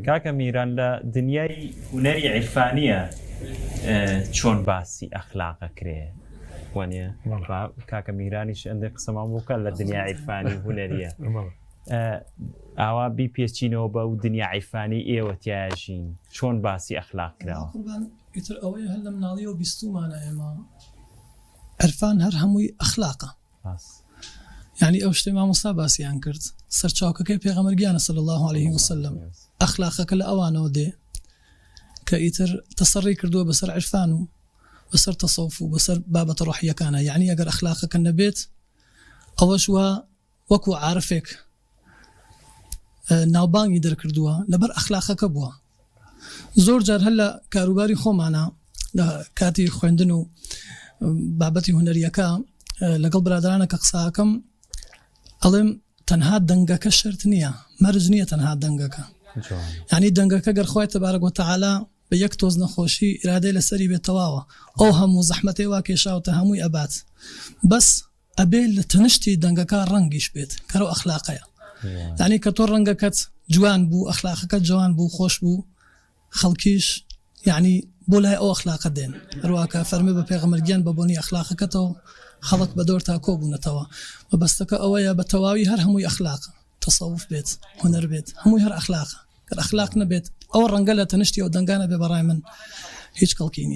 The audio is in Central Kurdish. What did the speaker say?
کاکە میران لە دنیای هونەری عیرفانیە چۆن باسی ئەخلاقە کرێ وانە کاکە میرانیش ئەندە قسەمان بووکە لە دنیا عیرفانی هونەریە ئاوا بی پێچینەوە بە و دنیا عیرفانی ئێوە تیاژین چۆن باسی ئەخلاق کراوە ئیتر ئەوەی هەر لە مناڵیەوە بیستومانە ئێمە عەرفان هەر هەمووی ئەخلاقە یعنی ئەو شتەی مامۆستا باسییان کرد سەرچاوکەکەی پێغەمبەرگیانە صلی الله عليه وسلم ئەخلاقەکە لە ئەوانەوە دێ کە ئیتر تەسەڕی کردووە بەسەر عرفان و بەسەر تەسەوف و بەسەر بابەتە ڕۆحیەکانە یعنی ئەگەر ئەخلاقەکە نەبێت ئەوەش وەکو عارفێک ناوبانگی دەرکردووە لەبەر ئەخلاقەکە بووە زۆر جار هەر لە کاروباری خۆمانە لە کاتی خوێندن و بابەتی هونەریەکە لەگەڵ برادرانە کە قساکەم ئەڵێم تەنها دەنگەکە شەرت نییە مەرج نییە تەنها دەنگەکە یعنی دەنگەکە گەر خۆی تەبارەک و تەعالا بە یەک تۆز نەخۆشی ئیرادەی لەسەری بێتەواوە ئەو هەموو زەحمەتەی وا کێشاوتە هەمووی ئەبات بەس ئەبێ لە تەنشتی دەنگەکە ڕەنگیش بێت کەرەوە ئەخلاقەیە یعنی کە تۆ ڕەنگەکەت جوان بوو ئەخلاقەکەت جوان بوو خۆش بوو خەڵکیش یعنی بۆ لای ئەو ئەخلاقە دێن هەروواکە فەرمێ بە پێغەمبەرگیان بە بۆنی ئەخلاقەکەتەوە خەڵک بە دۆر تا کۆبوونەتەوە مەبەستەکە ئەوەیە بە تەواوی هەر هەمووی ئەخلاقە تەسەوف بێت هونەر بێت هەمووی هەر ئەخلاقە ئەخلاق نەبێت ئەو ڕەنگە لە تەنشتی ئەو دەنگانە بێ بەڕای من هیچ کەڵکی نییە